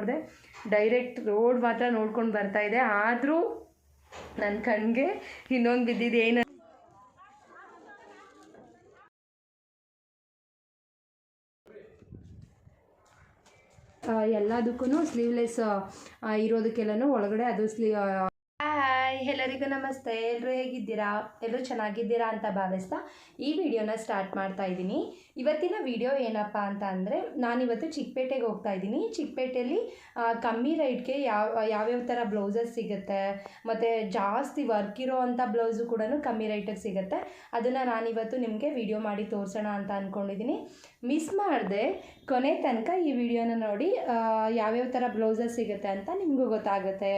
ನೋಡಿದೆ, direct road ಮಾತ್ರ ನೋಡ್ಕೊಂಡು ಬರ್ತಾ ಇದೆ. ಆದರೂ ನನ್ನ ಕಣ್ಣಿಗೆ ಇನ್ನೊಂದು ಬಿದ್ದಿದೆ. ಏನು ಎಲ್ಲದಕ್ಕೂ ಸ್ಲೀವ್ಲೆಸ್ ಇರೋದಕ್ಕೆಲ್ಲನೂ ಒಳಗಡೆ ಅದು ಹಾಯ್, ಎಲ್ಲರಿಗೂ ನಮಸ್ತೆ. ಎಲ್ಲರೂ ಹೇಗಿದ್ದೀರಾ? ಎಲ್ಲರೂ ಚೆನ್ನಾಗಿದ್ದೀರಾ ಅಂತ ಭಾವಿಸ್ತಾ ಈ ವಿಡಿಯೋನ ಸ್ಟಾರ್ಟ್ ಮಾಡ್ತಾ ಇದ್ದೀನಿ. ಇವತ್ತಿನ ವಿಡಿಯೋ ಏನಪ್ಪ ಅಂತ ಅಂದರೆ, ನಾನಿವತ್ತು ಚಿಕ್ಕಪೇಟೆಗೆ ಹೋಗ್ತಾ ಇದ್ದೀನಿ. ಚಿಕ್ಕಪೇಟೆಯಲ್ಲಿ ಕಮ್ಮಿ ರೇಟ್ಗೆ ಯಾವ್ಯಾವ ಥರ ಬ್ಲೌಸಸ್ ಸಿಗುತ್ತೆ, ಮತ್ತು ಜಾಸ್ತಿ ವರ್ಕ್ ಇರೋ ಅಂಥ ಬ್ಲೌಸು ಕೂಡ ಕಮ್ಮಿ ರೇಟಿಗೆ ಸಿಗುತ್ತೆ. ಅದನ್ನು ನಾನಿವತ್ತು ನಿಮಗೆ ವಿಡಿಯೋ ಮಾಡಿ ತೋರಿಸೋಣ ಅಂತ ಅಂದ್ಕೊಂಡಿದ್ದೀನಿ. ಮಿಸ್ ಮಾಡಿದೆ ಕೊನೆ ತನಕ ಈ ವಿಡಿಯೋನ ನೋಡಿ ಯಾವ್ಯಾವ ಥರ ಬ್ಲೌಸಸ್ ಸಿಗುತ್ತೆ ಅಂತ ನಿಮಗೂ ಗೊತ್ತಾಗುತ್ತೆ.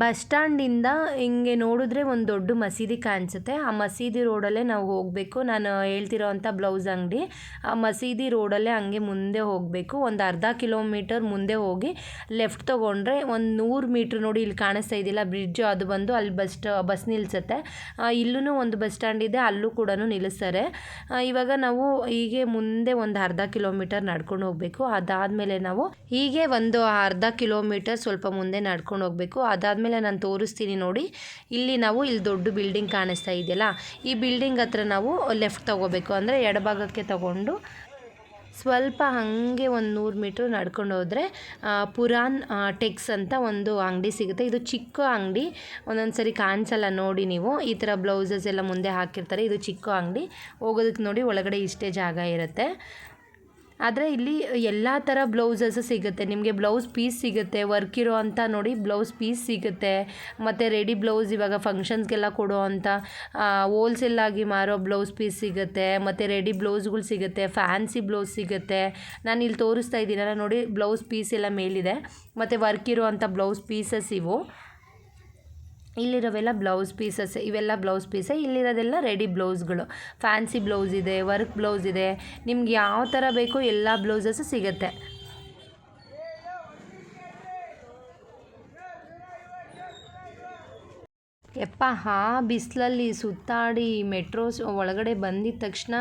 ಬಸ್ ಸ್ಟ್ಯಾಂಡಿಂದ ಹಿಂಗೆ ನೋಡಿದ್ರೆ ಒಂದು ದೊಡ್ಡ ಮಸೀದಿ ಕಾಣಿಸುತ್ತೆ. ಆ ಮಸೀದಿ ರೋಡಲ್ಲೇ ನಾವು ಹೋಗಬೇಕು. ನಾನು ಹೇಳ್ತಿರೋ ಅಂಥ ಬ್ಲೌಸ್ ಅಂಗಡಿ ಆ ಮಸೀದಿ ರೋಡಲ್ಲೇ ಹಂಗೆ ಮುಂದೆ ಹೋಗಬೇಕು. ಒಂದು ಅರ್ಧ ಕಿಲೋಮೀಟರ್ ಮುಂದೆ ಹೋಗಿ ಲೆಫ್ಟ್ ತೊಗೊಂಡ್ರೆ ಒಂದು 100 ಮೀಟ್ರ್ ನೋಡಿ, ಇಲ್ಲಿ ಕಾಣಿಸ್ತಾ ಇದೆಯಲ್ಲ ಬ್ರಿಡ್ಜು, ಅದು ಬಂದು ಅಲ್ಲಿ ಬಸ್ ನಿಲ್ಲಿಸುತ್ತೆ. ಇಲ್ಲೂ ಒಂದು ಬಸ್ ಸ್ಟ್ಯಾಂಡ್ ಇದೆ, ಅಲ್ಲೂ ಕೂಡ ನಿಲ್ಲಿಸ್ತಾರೆ. ಇವಾಗ ನಾವು ಹೀಗೆ ಮುಂದೆ ಒಂದು ಅರ್ಧ ಕಿಲೋಮೀಟರ್ ನಡ್ಕೊಂಡು ಹೋಗಬೇಕು. ಅದಾದಮೇಲೆ ನಾವು ಹೀಗೆ ಒಂದು ಅರ್ಧ ಕಿಲೋಮೀಟರ್ ಸ್ವಲ್ಪ ಮುಂದೆ ನಡ್ಕೊಂಡು ಹೋಗಬೇಕು. ಅದಾದಮೇಲೆ ನಾನು ತೋರಿಸ್ತೀನಿ ನೋಡಿ. ಇಲ್ಲಿ ದೊಡ್ಡ ಬಿಲ್ಡಿಂಗ್ ಕಾಣಿಸ್ತಾ ಇದೆಯಲ್ಲ, ಈ ಬಿಲ್ಡಿಂಗ್ ಹತ್ರ ನಾವು ಲೆಫ್ಟ್ ತೊಗೋಬೇಕು. ಅಂದರೆ ಎಡಭಾಗಕ್ಕೆ ತೊಗೊಂಡು ಸ್ವಲ್ಪ ಹಾಗೆ ಒಂದು 100 ಮೀಟ್ರ್ ನಡ್ಕೊಂಡು ಹೋದರೆ ಪುರಾನ್ ಟೆಕ್ಸ್ ಅಂತ ಒಂದು ಅಂಗಡಿ ಸಿಗುತ್ತೆ. ಇದು ಚಿಕ್ಕ ಅಂಗಡಿ, ಒಂದೊಂದು ಸರಿ ಕಾಣಿಸಲ್ಲ ನೋಡಿ. ನೀವು ಈ ಥರ ಬ್ಲೌಸಸ್ ಎಲ್ಲ ಮುಂದೆ ಹಾಕಿರ್ತಾರೆ. ಇದು ಚಿಕ್ಕ ಅಂಗಡಿ, ಹೋಗೋದಕ್ಕೆ ನೋಡಿ ಒಳಗಡೆ ಇಷ್ಟೇ ಜಾಗ ಇರುತ್ತೆ. ಆದರೆ ಇಲ್ಲಿ ಎಲ್ಲ ಥರ ಬ್ಲೌಸಸ್ ಸಿಗುತ್ತೆ ನಿಮಗೆ. ಬ್ಲೌಸ್ ಪೀಸ್ ಸಿಗುತ್ತೆ, ವರ್ಕ್ ಇರೋ ಅಂಥ ನೋಡಿ ಬ್ಲೌಸ್ ಪೀಸ್ ಸಿಗುತ್ತೆ. ಮತ್ತು ರೆಡಿ ಬ್ಲೌಸ್ ಇವಾಗ ಫಂಕ್ಷನ್ಸ್ಗೆಲ್ಲ ಕೊಡೋ ಅಂಥ ಹೋಲ್ಸೇಲಾಗಿ ಮಾರೋ ಬ್ಲೌಸ್ ಪೀಸ್ ಸಿಗುತ್ತೆ. ಮತ್ತು ರೆಡಿ ಬ್ಲೌಸ್ಗಳು ಸಿಗುತ್ತೆ, ಫ್ಯಾನ್ಸಿ ಬ್ಲೌಸ್ ಸಿಗುತ್ತೆ. ನಾನು ಇಲ್ಲಿ ತೋರಿಸ್ತಾ ಇದ್ದೀನಲ್ಲ ನೋಡಿ, ಬ್ಲೌಸ್ ಪೀಸ್ ಎಲ್ಲ ಮೇಲಿದೆ. ಮತ್ತು ವರ್ಕ್ ಇರೋ ಅಂಥ ಬ್ಲೌಸ್ ಪೀಸಸ್ ಇವು. ಇಲ್ಲಿರೋವೆಲ್ಲ ಬ್ಲೌಸ್ ಪೀಸಸ್, ಇವೆಲ್ಲ ಬ್ಲೌಸ್ ಪೀಸೇ. ಇಲ್ಲಿರೋದೆಲ್ಲ ರೆಡಿ ಬ್ಲೌಸ್ಗಳು. ಫ್ಯಾನ್ಸಿ ಬ್ಲೌಸ್ ಇದೆ, ವರ್ಕ್ ಬ್ಲೌಸ್ ಇದೆ. ನಿಮ್ಗೆ ಯಾವ ಥರ ಬೇಕೋ ಎಲ್ಲ ಬ್ಲೌಸಸ್ ಸಿಗುತ್ತೆ. ಯಪ್ಪ, ಬಿಸಿಲಲ್ಲಿ ಸುತ್ತಾಡಿ ಮೆಟ್ರೋ ಒಳಗಡೆ ಬಂದಿದ್ದ ತಕ್ಷಣ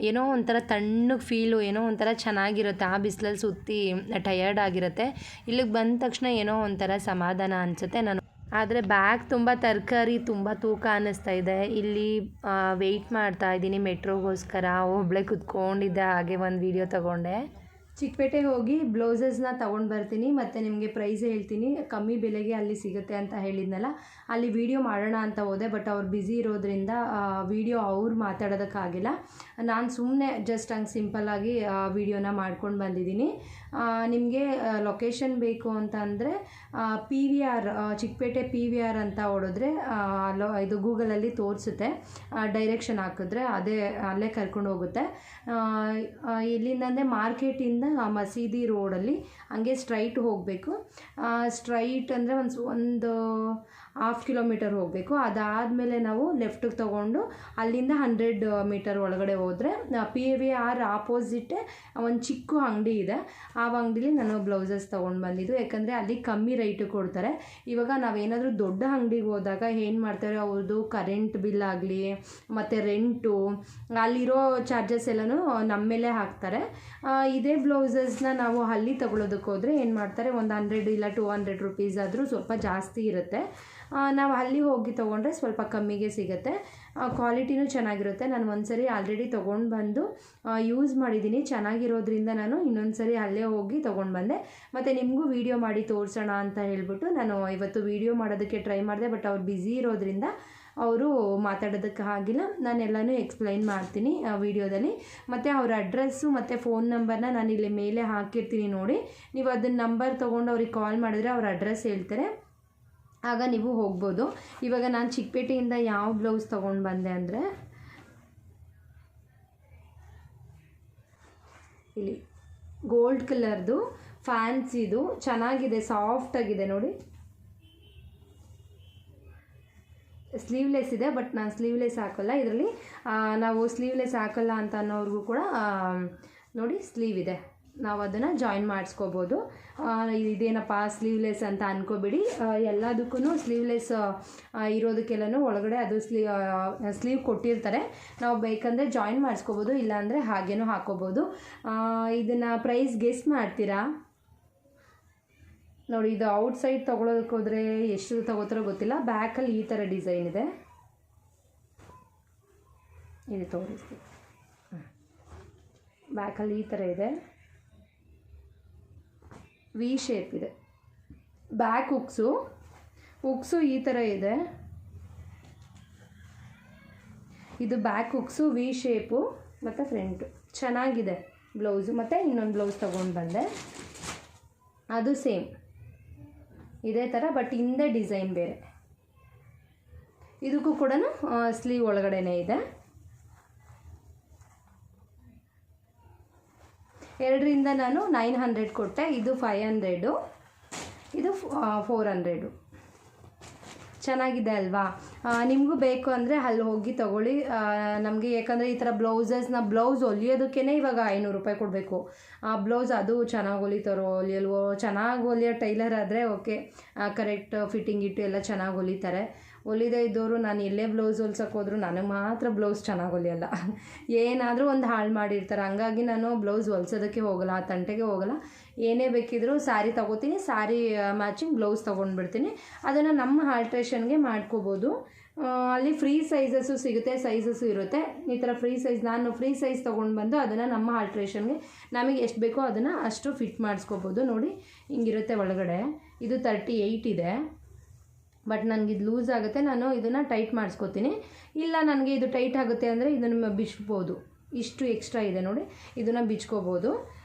ಏನೋ ಒಂಥರ ತಣ್ಣಗೆ ಫೀಲು, ಏನೋ ಒಂಥರ ಚೆನ್ನಾಗಿರುತ್ತೆ. ಆ ಬಿಸಿಲಲ್ಲಿ ಸುತ್ತಿ ಟಯರ್ಡ್ ಆಗಿರುತ್ತೆ. ಇಲ್ಲಿಗೆ ಬಂದ ತಕ್ಷಣ ಏನೋ ಒಂಥರ ಸಮಾಧಾನ ಅನಿಸುತ್ತೆ. ಆದರೆ ಬ್ಯಾಗ್ ತುಂಬ ತರಕಾರಿ ತುಂಬ ತೂಕ ಅನ್ನಿಸ್ತಾ ಇದೆ. ಇಲ್ಲಿ ವೆಯ್ಟ್ ಮಾಡ್ತಾ ಇದ್ದೀನಿ ಮೆಟ್ರೋಗೋಸ್ಕರ. ಒಬ್ಬಳೇ ಕುತ್ಕೊಂಡಿದ್ದೆ, ಹಾಗೆ ಒಂದು ವೀಡಿಯೋ ತೊಗೊಂಡೆ. ಚಿಕ್ಕಪೇಟೆಗೆ ಹೋಗಿ ಬ್ಲೌಸಸ್ನ ತೊಗೊಂಡು ಬರ್ತೀನಿ, ಮತ್ತು ನಿಮಗೆ ಪ್ರೈಸ್ ಹೇಳ್ತೀನಿ. ಕಮ್ಮಿ ಬೆಲೆಗೆ ಅಲ್ಲಿ ಸಿಗುತ್ತೆ ಅಂತ ಹೇಳಿದ್ನಲ್ಲ, ಅಲ್ಲಿ ವೀಡಿಯೋ ಮಾಡೋಣ ಅಂತ ಹೋದೆ. ಬಟ್ ಅವ್ರು ಬ್ಯುಸಿ ಇರೋದ್ರಿಂದ ವೀಡಿಯೋ ಅವ್ರು ಮಾತಾಡೋದಕ್ಕಾಗಿಲ್ಲ. ನಾನು ಸುಮ್ಮನೆ ಜಸ್ಟ್ ಹಂಗೆ ಸಿಂಪಲ್ಲಾಗಿ ವೀಡಿಯೋನ ಮಾಡ್ಕೊಂಡು ಬಂದಿದ್ದೀನಿ. ನಿಮಗೆ ಲೊಕೇಶನ್ ಬೇಕು ಅಂತ ಅಂದರೆ PVR, ಚಿಕ್ಕಪೇಟೆ PVR ಅಂತ ಹೊಡಿದ್ರೆ ಇದು ಗೂಗಲಲ್ಲಿ ತೋರಿಸುತ್ತೆ. ಡೈರೆಕ್ಷನ್ ಹಾಕಿದ್ರೆ ಅಲ್ಲೇ ಕರ್ಕೊಂಡು ಹೋಗುತ್ತೆ. ಇಲ್ಲಿಂದಂದರೆ ಮಾರ್ಕೆಟಿಂದ ಮಸೀದಿ ರೋಡಲ್ಲಿ ಹಂಗೆ ಸ್ಟ್ರೈಟ್ ಹೋಗಬೇಕು. ಸ್ಟ್ರೈಟ್ ಅಂದರೆ ಒಂದು 1/2 ಕಿಲೋಮೀಟರ್ ಹೋಗಬೇಕು. ಅದಾದಮೇಲೆ ನಾವು ಲೆಫ್ಟಿಗೆ ತೊಗೊಂಡು ಅಲ್ಲಿಂದ 100 ಮೀಟರ್ ಒಳಗಡೆ ಹೋದರೆ PVR ಆಪೋಸಿಟ್ಟೆ ಒಂದು ಚಿಕ್ಕ ಅಂಗಡಿ ಇದೆ. ಆ ಅಂಗಡಿಲಿ ನಾನು ಬ್ಲೌಸಸ್ ತೊಗೊಂಡು ಬಂದಿದ್ದು, ಯಾಕಂದರೆ ಅಲ್ಲಿ ಕಮ್ಮಿ ರೇಟು ಕೊಡ್ತಾರೆ. ಇವಾಗ ನಾವೇನಾದರೂ ದೊಡ್ಡ ಅಂಗಡಿಗೆ ಹೋದಾಗ ಏನು ಮಾಡ್ತಾರೆ, ಅವ್ರದ್ದು ಕರೆಂಟ್ ಬಿಲ್ ಆಗಲಿ ಮತ್ತು ರೆಂಟು, ಅಲ್ಲಿರೋ ಚಾರ್ಜಸ್ ಎಲ್ಲನೂ ನಮ್ಮ ಮೇಲೆ ಹಾಕ್ತಾರೆ. ಇದೇ ಬ್ಲೌಸಸ್ನ ನಾವು ಅಲ್ಲಿ ತೊಗೊಳೋದಕ್ಕೆ ಹೋದರೆ ಏನು ಮಾಡ್ತಾರೆ, ಒಂದು 100 ಇಲ್ಲ 200 ರುಪೀಸ್ ಆದರೂ ಸ್ವಲ್ಪ ಜಾಸ್ತಿ ಇರುತ್ತೆ. ನಾವು ಅಲ್ಲಿ ಹೋಗಿ ತೊಗೊಂಡ್ರೆ ಸ್ವಲ್ಪ ಕಮ್ಮಿಗೆ ಸಿಗುತ್ತೆ. ಕ್ವಾಲಿಟಿನೂ ಚೆನ್ನಾಗಿರುತ್ತೆ. ನಾನು ಒಂದು ಸರಿ ಆಲ್ರೆಡಿ ತೊಗೊಂಡು ಬಂದು ಯೂಸ್ ಮಾಡಿದ್ದೀನಿ. ಚೆನ್ನಾಗಿರೋದ್ರಿಂದ ನಾನು ಇನ್ನೊಂದು ಸರಿ ಅಲ್ಲೇ ಹೋಗಿ ತೊಗೊಂಡು ಬಂದೆ. ಮತ್ತು ನಿಮಗೂ ವೀಡಿಯೋ ಮಾಡಿ ತೋರಿಸೋಣ ಅಂತ ಹೇಳ್ಬಿಟ್ಟು ನಾನು ಇವತ್ತು ವೀಡಿಯೋ ಮಾಡೋದಕ್ಕೆ ಟ್ರೈ ಮಾಡಿದೆ. ಬಟ್ ಅವ್ರು ಬ್ಯುಸಿ ಇರೋದ್ರಿಂದ ಅವರು ಮಾತಾಡೋದಕ್ಕೆ ಆಗಿಲ್ಲ. ನಾನೆಲ್ಲನೂ ಎಕ್ಸ್ಪ್ಲೈನ್ ಮಾಡ್ತೀನಿ ವೀಡಿಯೋದಲ್ಲಿ. ಮತ್ತು ಅವ್ರ ಅಡ್ರೆಸ್ಸು ಮತ್ತು ಫೋನ್ ನಂಬರ್ನ ನಾನು ಇಲ್ಲಿ ಮೇಲೆ ಹಾಕಿರ್ತೀನಿ ನೋಡಿ. ನೀವು ಅದನ್ನ ನಂಬರ್ ತೊಗೊಂಡು ಅವ್ರಿಗೆ ಕಾಲ್ ಮಾಡಿದ್ರೆ ಅವ್ರ ಅಡ್ರೆಸ್ ಹೇಳ್ತಾರೆ, ಆಗ ನೀವು ಹೋಗ್ಬೋದು. ಇವಾಗ ನಾನು ಚಿಕ್ಕಪೇಟೆಯಿಂದ ಯಾವ ಬ್ಲೌಸ್ ತೊಗೊಂಡು ಬಂದೆ ಅಂದರೆ, ಇಲ್ಲಿ ಗೋಲ್ಡ್ ಕಲರ್ದು ಫ್ಯಾನ್ಸಿದು ಚೆನ್ನಾಗಿದೆ, ಸಾಫ್ಟಾಗಿದೆ ನೋಡಿ. ಸ್ಲೀವ್ಲೆಸ್ ಇದೆ, ಬಟ್ ನಾನು ಸ್ಲೀವ್ಲೆಸ್ ಹಾಕೋಲ್ಲ. ಇದರಲ್ಲಿ ನಾವು ಸ್ಲೀವ್ಲೆಸ್ ಹಾಕೋಲ್ಲ ಅಂತ ಅನ್ನೋರಿಗೂ ಕೂಡ ನೋಡಿ ಸ್ಲೀವ್ ಇದೆ, ನಾವು ಅದನ್ನು ಜಾಯಿನ್ ಮಾಡಿಸ್ಕೋಬೋದು. ಇದೇನಪ್ಪ ಸ್ಲೀವ್ಲೆಸ್ ಅಂತ ಅಂದ್ಕೋಬೇಡಿ. ಎಲ್ಲದಕ್ಕೂ ಸ್ಲೀವ್ಲೆಸ್ ಇರೋದಕ್ಕೆಲ್ಲನೂ ಒಳಗಡೆ ಅದು ಸ್ಲೀವ್ ಕೊಟ್ಟಿರ್ತಾರೆ. ನಾವು ಬೇಕಂದರೆ ಜಾಯಿನ್ ಮಾಡಿಸ್ಕೋಬೋದು, ಇಲ್ಲಾಂದರೆ ಹಾಗೇನೂ ಹಾಕೋಬೋದು. ಇದನ್ನು ಪ್ರೈಸ್ ಗೆಸ್ ಮಾಡ್ತೀರಾ? ನೋಡಿ, ಇದು ಔಟ್ಸೈಡ್ ತೊಗೊಳೋದಕ್ಕೆ ಹೋದರೆ ಎಷ್ಟು ತೊಗೋತಾರೋ ಗೊತ್ತಿಲ್ಲ. ಬ್ಯಾಕಲ್ಲಿ ಈ ಥರ ಡಿಸೈನ್ ಇದೆ, ಇದು ತೋರಿಸ್ತೀನಿ. ಬ್ಯಾಕಲ್ಲಿ ಈ ಥರ ಇದೆ, ವಿ ಶೇಪ್ ಇದೆ. ಬ್ಯಾಕ್ ಹುಕ್ಸು ಈ ಥರ ಇದೆ. ಇದು ಬ್ಯಾಕ್ ಹುಕ್ಸು, ವಿ ಶೇಪು ಮತ್ತು ಫ್ರಂಟು ಚೆನ್ನಾಗಿದೆ ಬ್ಲೌಸು. ಮತ್ತು ಇನ್ನೊಂದು ಬ್ಲೌಸ್ ತೊಗೊಂಡು ಬಂದೆ, ಅದು ಸೇಮ್ ಇದೇ ಥರ, ಬಟ್ ಹಿಂದೆ ಡಿಸೈನ್ ಬೇರೆ. ಇದಕ್ಕೂ ಕೂಡ ಸ್ಲೀವ್ ಒಳಗಡೆನೇ ಇದೆ. 2ರಿಂದ ನಾನು 900 ಕೊಟ್ಟೆ, ಇದು 500, ಇದು 400. ಚೆನ್ನಾಗಿದೆ ಅಲ್ವಾ? ನಿಮಗೂ ಬೇಕು ಅಂದರೆ ಅಲ್ಲಿ ಹೋಗಿ ತೊಗೊಳ್ಳಿ. ನಮಗೆ ಯಾಕಂದರೆ ಈ ಥರ ಬ್ಲೌಸ್ ಹೊಲಿಯೋದಕ್ಕೇ ಇವಾಗ 500 ರೂಪಾಯಿ ಕೊಡಬೇಕು. ಬ್ಲೌಸ್ ಅದು ಚೆನ್ನಾಗಿ ಹೊಲಿತಾರೋ ಹೊಲಿಯಲ್ವೋ, ಚೆನ್ನಾಗಿ ಹೊಲಿಯೋ ಟೈಲರ್ ಆದರೆ ಓಕೆ, ಕರೆಕ್ಟ್ ಫಿಟ್ಟಿಂಗ್ ಇಟ್ಟು ಎಲ್ಲ ಚೆನ್ನಾಗಿ ಹೊಲಿತಾರೆ. ಹೊಲಿದೇ ಇದ್ದವರು ನಾನು ಎಲ್ಲೇ ಬ್ಲೌಸ್ ಹೊಲ್ಸೋಕೆ ಹೋದ್ರು ನನಗೆ ಮಾತ್ರ ಬ್ಲೌಸ್ ಚೆನ್ನಾಗಿ ಹೊಲಿಯಲ್ಲ, ಏನಾದರೂ ಒಂದು ಹಾಳು ಮಾಡಿರ್ತಾರೆ. ಹಂಗಾಗಿ ನಾನು ಬ್ಲೌಸ್ ಹೊಲ್ಸೋದಕ್ಕೆ ಹೋಗಲ್ಲ, ಆ ತಂಟೆಗೆ ಹೋಗಲ್ಲ. ಏನೇ ಬೇಕಿದ್ರೂ ಸ್ಯಾರಿ ತೊಗೋತೀನಿ, ಸ್ಯಾರಿ ಮ್ಯಾಚಿಂಗ್ ಬ್ಲೌಸ್ ತೊಗೊಂಡ್ಬಿಡ್ತೀನಿ. ಅದನ್ನು ನಮ್ಮ ಆಲ್ಟ್ರೇಷನ್ಗೆ ಮಾಡ್ಕೋಬೋದು. ಅಲ್ಲಿ ಫ್ರೀ ಸೈಜಸ್ಸು ಸಿಗುತ್ತೆ, ಸೈಜಸ್ಸು ಇರುತ್ತೆ. ಈ ಥರ ನಾನು ಫ್ರೀ ಸೈಜ್ ತೊಗೊಂಡು ಬಂದು ಅದನ್ನು ನಮ್ಮ ಆಲ್ಟ್ರೇಷನ್ಗೆ ನಮಗೆ ಎಷ್ಟು ಬೇಕೋ ಅದನ್ನು ಅಷ್ಟು ಫಿಟ್ ಮಾಡಿಸ್ಕೋಬೋದು. ನೋಡಿ ಹಿಂಗಿರುತ್ತೆ ಒಳಗಡೆ. ಇದು 38 ಇದೆ, ಬಟ್ ನನಗಿದು ಲೂಸ್ ಆಗುತ್ತೆ, ನಾನು ಇದನ್ನು ಟೈಟ್ ಮಾಡಿಸ್ಕೋತೀನಿ. ಇಲ್ಲ ನನಗೆ ಇದು ಟೈಟ್ ಆಗುತ್ತೆ ಅಂದರೆ ಇದನ್ನು ಬಿಚ್ಬೋದು. ಇಷ್ಟು ಎಕ್ಸ್ಟ್ರಾ ಇದೆ ನೋಡಿ, ಇದನ್ನು ಬಿಚ್ಕೋಬೋದು.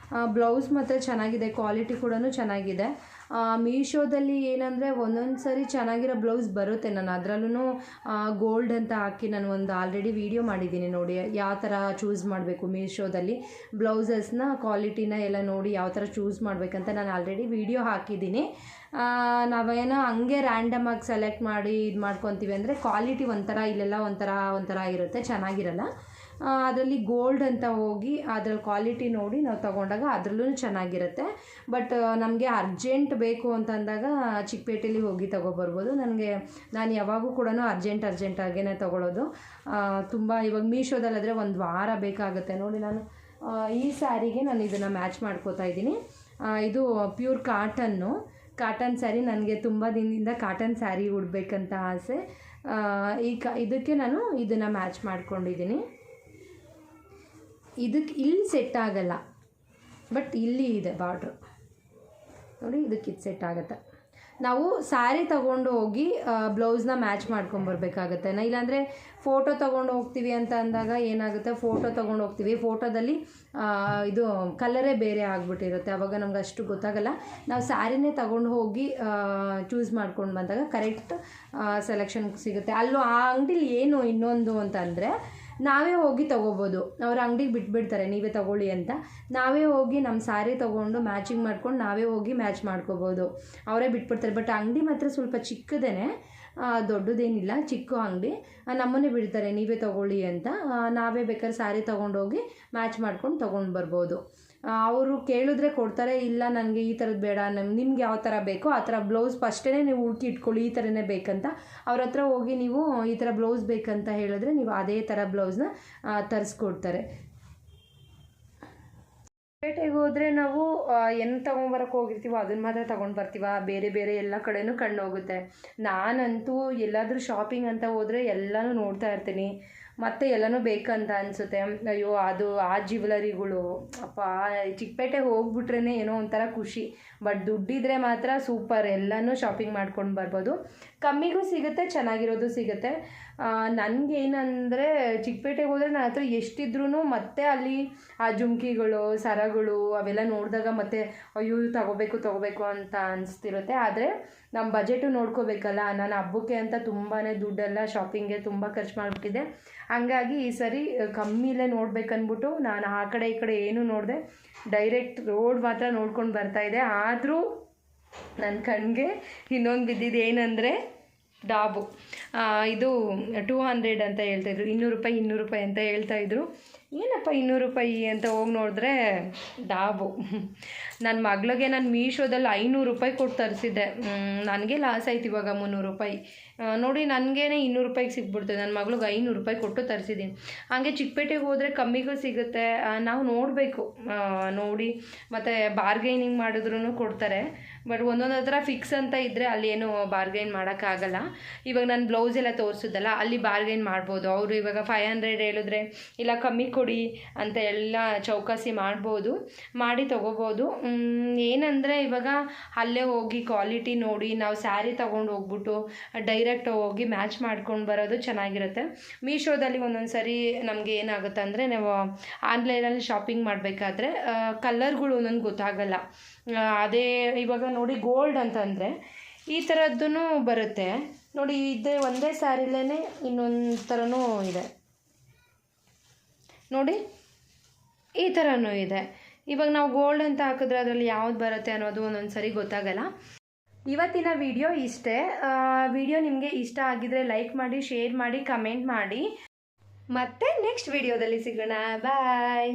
ಬ್ಲೌಸ್ ಮಾತ್ರ ಚೆನ್ನಾಗಿದೆ, ಕ್ವಾಲಿಟಿ ಕೂಡ ಚೆನ್ನಾಗಿದೆ. ಮೀಶೋದಲ್ಲಿ ಏನಂದರೆ ಒಂದೊಂದು ಸರಿ ಚೆನ್ನಾಗಿರೋ ಬ್ಲೌಸ್ ಬರುತ್ತೆ. ನಾನು ಅದರಲ್ಲೂ ಗೋಲ್ಡ್ ಅಂತ ಹಾಕಿ ನಾನು ಒಂದು ಆಲ್ರೆಡಿ ವೀಡಿಯೋ ಮಾಡಿದ್ದೀನಿ ನೋಡಿ, ಯಾವ ಥರ ಚೂಸ್ ಮಾಡಬೇಕು ಮೀಶೋದಲ್ಲಿ ಬ್ಲೌಸಸ್ನ ಕ್ವಾಲಿಟಿನ ಎಲ್ಲ ನೋಡಿ ಯಾವ ಥರ ಚೂಸ್ ಮಾಡಬೇಕಂತ ನಾನು ಆಲ್ರೆಡಿ ವೀಡಿಯೋ ಹಾಕಿದ್ದೀನಿ. ನಾವೇನೋ ಹಂಗೆ ರ್ಯಾಂಡಮಾಗಿ ಸೆಲೆಕ್ಟ್ ಮಾಡಿ ಇದು ಮಾಡ್ಕೊತೀವಿ ಅಂದರೆ ಕ್ವಾಲಿಟಿ ಒಂಥರ, ಇಲ್ಲೆಲ್ಲ ಒಂಥರ ಇರುತ್ತೆ, ಚೆನ್ನಾಗಿರಲ್ಲ. ಅದರಲ್ಲಿ ಗೋಲ್ಡ್ ಅಂತ ಹೋಗಿ ಅದರಲ್ಲಿ ಕ್ವಾಲಿಟಿ ನೋಡಿ ನಾವು ತೊಗೊಂಡಾಗ ಅದರಲ್ಲೂ ಚೆನ್ನಾಗಿರುತ್ತೆ. ಬಟ್ ನಮಗೆ ಅರ್ಜೆಂಟ್ ಬೇಕು ಅಂತಂದಾಗ ಚಿಕ್ಕಪೇಟೆಯಲ್ಲಿ ಹೋಗಿ ತೊಗೊಬರ್ಬೋದು. ನಾನು ಯಾವಾಗೂ ಕೂಡ ಅರ್ಜೆಂಟಾಗೇ ತೊಗೊಳ್ಳೋದು. ತುಂಬ ಇವಾಗ ಮೀಶೋದಲ್ಲಾದರೆ ಒಂದು ವಾರ ಬೇಕಾಗುತ್ತೆ ನೋಡಿ. ನಾನು ಈ ಸ್ಯಾರಿಗೆ ನಾನು ಇದನ್ನು ಮ್ಯಾಚ್ ಮಾಡ್ಕೋತಾ ಇದ್ದೀನಿ. ಇದು ಪ್ಯೂರ್ ಕಾಟನ್ ಸ್ಯಾರಿ. ನನಗೆ ತುಂಬ ದಿನದಿಂದ ಕಾಟನ್ ಸ್ಯಾರಿ ಉಡಬೇಕಂತ ಆಸೆ. ಇದಕ್ಕೆ ನಾನು ಇದನ್ನು ಮ್ಯಾಚ್ ಮಾಡ್ಕೊಂಡಿದ್ದೀನಿ. ಇದಕ್ಕೆ ಇಲ್ಲಿ ಸೆಟ್ ಆಗಲ್ಲ, ಬಟ್ ಇಲ್ಲಿ ಇದೆ ಬಾರ್ಡ್ರು ನೋಡಿ, ಇದಕ್ಕೆ ಇದು ಸೆಟ್ ಆಗುತ್ತೆ. ನಾವು ಸ್ಯಾರಿ ತೊಗೊಂಡು ಹೋಗಿ ಬ್ಲೌಸ್ನ ಮ್ಯಾಚ್ ಮಾಡ್ಕೊಂಬರ್ಬೇಕಾಗತ್ತೆ. ಇಲ್ಲಾಂದರೆ ಫೋಟೋ ತೊಗೊಂಡು ಹೋಗ್ತೀವಿ ಅಂತ ಅಂದಾಗ ಏನಾಗುತ್ತೆ, ಫೋಟೋದಲ್ಲಿ ಇದು ಕಲರೇ ಬೇರೆ ಆಗಿಬಿಟ್ಟಿರುತ್ತೆ. ಆವಾಗ ನಮ್ಗೆ ಅಷ್ಟು ಗೊತ್ತಾಗಲ್ಲ. ನಾವು ಸ್ಯಾರಿನೇ ತೊಗೊಂಡು ಹೋಗಿ ಚೂಸ್ ಮಾಡ್ಕೊಂಡು ಬಂದಾಗ ಕರೆಕ್ಟ್ ಸೆಲೆಕ್ಷನ್ ಸಿಗುತ್ತೆ. ಅಲ್ಲೂ ಆ ಅಂಗಡಿಲಿ ಏನು ಇನ್ನೊಂದು ಅಂತಂದರೆ, ನಾವೇ ಹೋಗಿ ತೊಗೋಬೋದು. ಅವ್ರ ಅಂಗಡಿಗೆ ಬಿಟ್ಬಿಡ್ತಾರೆ ನೀವೇ ತೊಗೊಳ್ಳಿ ಅಂತ. ನಾವೇ ಹೋಗಿ ನಮ್ಮ ಸ್ಯಾರಿ ತೊಗೊಂಡು ಮ್ಯಾಚಿಂಗ್ ಮಾಡ್ಕೊಂಡು ನಾವೇ ಹೋಗಿ ಮ್ಯಾಚ್ ಮಾಡ್ಕೋಬೋದು, ಅವರೇ ಬಿಟ್ಬಿಡ್ತಾರೆ. ಬಟ್ ಅಂಗಡಿ ಮಾತ್ರ ಸ್ವಲ್ಪ ಚಿಕ್ಕದೇನೆ, ದೊಡ್ಡದೇನಿಲ್ಲ, ಚಿಕ್ಕ ಅಂಗಡಿ. ನಮ್ಮನ್ನೇ ಬಿಡ್ತಾರೆ ನೀವೇ ತೊಗೊಳ್ಳಿ ಅಂತ. ನಾವೇ ಬೇಕಾದ್ರೆ ಸ್ಯಾರಿ ತೊಗೊಂಡೋಗಿ ಮ್ಯಾಚ್ ಮಾಡ್ಕೊಂಡು ತೊಗೊಂಡು ಬರ್ಬೋದು. ಅವರು ಕೇಳಿದ್ರೆ ಕೊಡ್ತಾರೆ, ಇಲ್ಲ ನನಗೆ ಈ ಥರದ್ದು ಬೇಡ, ನಿಮ್ಗೆ ಯಾವ ಥರ ಬೇಕೋ ಆ ಥರ ಬ್ಲೌಸ್ ಫಸ್ಟೇ ನೀವು ಹುಡುಕಿ ಇಟ್ಕೊಳ್ಳಿ, ಈ ಥರನೇ ಬೇಕಂತ. ಅವ್ರ ಹತ್ರ ಹೋಗಿ ನೀವು ಈ ಥರ ಬ್ಲೌಸ್ ಬೇಕಂತ ಹೇಳಿದ್ರೆ ನೀವು ಅದೇ ಥರ ಬ್ಲೌಸ್ನ ತರಿಸ್ಕೊಡ್ತಾರೆ. ಪೇಟೆಗೆ ಹೋದರೆ ನಾವು ಏನು ತೊಗೊಂಬರಕ್ಕೆ ಹೋಗಿರ್ತೀವೋ ಅದನ್ನು ಮಾತ್ರ ತೊಗೊಂಡು ಬರ್ತೀವ, ಬೇರೆ ಎಲ್ಲ ಕಡೆನೂ ಕಣ್ಣು ಹೋಗುತ್ತೆ. ನಾನಂತೂ ಎಲ್ಲಾದರೂ ಶಾಪಿಂಗ್ ಅಂತ ಹೋದರೆ ಎಲ್ಲನೂ ನೋಡ್ತಾ ಇರ್ತೀನಿ, ಮತ್ತು ಎಲ್ಲನೂ ಬೇಕಂತ ಅನಿಸುತ್ತೆ. ಅಯ್ಯೋ ಅದು ಆ ಜ್ಯುವೆಲರಿಗಳು ಅಪ್ಪ, ಚಿಕ್ಕಪೇಟೆಗೆ ಹೋಗ್ಬಿಟ್ರೇ ಏನೋ ಒಂಥರ ಖುಷಿ. ಬಟ್ ದುಡ್ಡಿದ್ರೆ ಮಾತ್ರ ಸೂಪರ್, ಎಲ್ಲನೂ ಶಾಪಿಂಗ್ ಮಾಡ್ಕೊಂಡು ಬರ್ಬೋದು. ಕಮ್ಮಿಗೂ ಸಿಗುತ್ತೆ, ಚೆನ್ನಾಗಿರೋದು ಸಿಗುತ್ತೆ. ನನಗೇನಂದರೆ ಚಿಕ್ಕಪೇಟೆಗೆ ಹೋದರೆ ನನ್ನ ಹತ್ರ ಎಷ್ಟಿದ್ರೂ ಮತ್ತೆ ಅಲ್ಲಿ ಆ ಜುಮ್ಕಿಗಳು, ಸರಗಳು ಅವೆಲ್ಲ ನೋಡಿದಾಗ ಮತ್ತೆ ಅಯ್ಯೋ ತಗೋಬೇಕು ಅಂತ ಅನಿಸ್ತಿರುತ್ತೆ. ಆದರೆ ನಮ್ಮ ಬಜೆಟು ನೋಡ್ಕೋಬೇಕಲ್ಲ. ನಾನು ಹಬ್ಬಕ್ಕೆ ಅಂತ ತುಂಬಾ ದುಡ್ಡೆಲ್ಲ ಶಾಪಿಂಗ್ಗೆ ತುಂಬ ಖರ್ಚು ಮಾಡಿಬಿಟ್ಟಿದ್ದೆ. ಹಂಗಾಗಿ ಈ ಸರಿ ಕಮ್ಮಿಲೇ ನೋಡ್ಬೇಕನ್ಬಿಟ್ಟು ನಾನು ಆ ಕಡೆ ಈ ಕಡೆ ಏನೂ ನೋಡಿದೆ, ಡೈರೆಕ್ಟ್ ರೋಡ್ ಮಾತ್ರ ನೋಡ್ಕೊಂಡು ಬರ್ತಾಯಿದ್ದೆ. ಆದರೂ ನನ್ನ ಕಣ್ಣಿಗೆ ಇನ್ನೊಂದು ಬಿದ್ದಿದ್ದು ಏನಂದರೆ ಡಾಬು. ಇದು 200 ಅಂತ ಹೇಳ್ತಾಯಿದ್ರು, 200 ರೂಪಾಯಿ ಅಂತ ಹೇಳ್ತಾಯಿದ್ರು. ಏನಪ್ಪ 200 ರೂಪಾಯಿ ಅಂತ ಹೋಗಿ ನೋಡಿದ್ರೆ ಡಾಬು. ನನ್ನ ಮಗಳಿಗೆ ನಾನು ಮೀಶೋದಲ್ಲಿ 500 ರೂಪಾಯಿ ಕೊಟ್ಟು ತರಿಸಿದ್ದೆ. ನನಗೆ ಲಾಸ್ ಆಯ್ತು ಇವಾಗ 300 ರೂಪಾಯಿ. ನೋಡಿ ನನಗೇನೆ 200 ರೂಪಾಯಿಗೆ ಸಿಕ್ಬಿಡ್ತದೆ. ನನ್ನ ಮಗಳಿಗೆ 500 ರೂಪಾಯಿ ಕೊಟ್ಟು ತರಿಸಿದ್ದೀನಿ. ಹಾಗೆ ಚಿಕ್ಕಪೇಟೆಗೆ ಹೋದರೆ ಕಮ್ಮಿಗೂ ಸಿಗುತ್ತೆ. ನಾವು ನೋಡಬೇಕು, ನೋಡಿ ಮತ್ತು ಬಾರ್ಗೈನಿಂಗ್ ಮಾಡಿದ್ರೂ ಕೊಡ್ತಾರೆ. ಬಟ್ ಒಂದೊಂದು ಹತ್ರ ಫಿಕ್ಸ್ ಅಂತ ಇದ್ದರೆ ಅಲ್ಲಿ ಏನು ಬಾರ್ಗೈನ್ ಮಾಡೋಕ್ಕಾಗಲ್ಲ. ಇವಾಗ ನಾನು ಬ್ಲೌಸ್ ಎಲ್ಲ ತೋರಿಸಿದಲ್ಲ, ಅಲ್ಲಿ ಬಾರ್ಗೈನ್ ಮಾಡ್ಬೋದು. ಅವರು ಇವಾಗ 500 ಹೇಳಿದ್ರೆ ಇಲ್ಲ ಕಮ್ಮಿ ಕೊಡಿ ಅಂತ ಎಲ್ಲ ಚೌಕಾಸಿ ಮಾಡ್ಬೋದು, ಮಾಡಿ ತೊಗೋಬೋದು. ಏನಂದರೆ ಇವಾಗ ಅಲ್ಲೇ ಹೋಗಿ ಕ್ವಾಲಿಟಿ ನೋಡಿ ನಾವು ಸ್ಯಾರಿ ತೊಗೊಂಡು ಹೋಗ್ಬಿಟ್ಟು ಡೈರೆಕ್ಟ್ ಹೋಗಿ ಮ್ಯಾಚ್ ಮಾಡ್ಕೊಂಡು ಬರೋದು ಚೆನ್ನಾಗಿರುತ್ತೆ. ಮೀಶೋದಲ್ಲಿ ಒಂದೊಂದು ಸರಿ ನಮಗೆ ಏನಾಗುತ್ತೆ ಅಂದರೆ ನಾವು ಆನ್ಲೈನಲ್ಲಿ ಶಾಪಿಂಗ್ ಮಾಡಬೇಕಾದ್ರೆ ಕಲರ್ಗಳು ಒಂದೊಂದು ಗೊತ್ತಾಗಲ್ಲ. ಅದೇ ಇವಾಗ ನೋಡಿ ಗೋಲ್ಡ್ ಅಂತಂದರೆ ಈ ಥರದ್ದೂ ಬರುತ್ತೆ ನೋಡಿ. ಇದೇ ಒಂದೇ ಸ್ಯಾರಿಲೇ ಇನ್ನೊಂದು ಥರನೂ ಇದೆ ನೋಡಿ, ಈ ಥರನೂ ಇದೆ. ಇವಾಗ ನಾವು ಗೋಲ್ಡ್ ಅಂತ ಹಾಕಿದ್ರೆ ಅದರಲ್ಲಿ ಯಾವ್ದು ಬರುತ್ತೆ ಅನ್ನೋದು ಒಂದೊಂದು ಸರಿ ಗೊತ್ತಾಗಲ್ಲ. ಇವತ್ತಿನ ವಿಡಿಯೋ ಇಷ್ಟೇ. ವಿಡಿಯೋ ನಿಮಗೆ ಇಷ್ಟ ಆಗಿದರೆ ಲೈಕ್ ಮಾಡಿ, ಶೇರ್ ಮಾಡಿ, ಕಮೆಂಟ್ ಮಾಡಿ. ಮತ್ತೆ ನೆಕ್ಸ್ಟ್ ವಿಡಿಯೋದಲ್ಲಿ ಸಿಗೋಣ. ಬಾಯ್.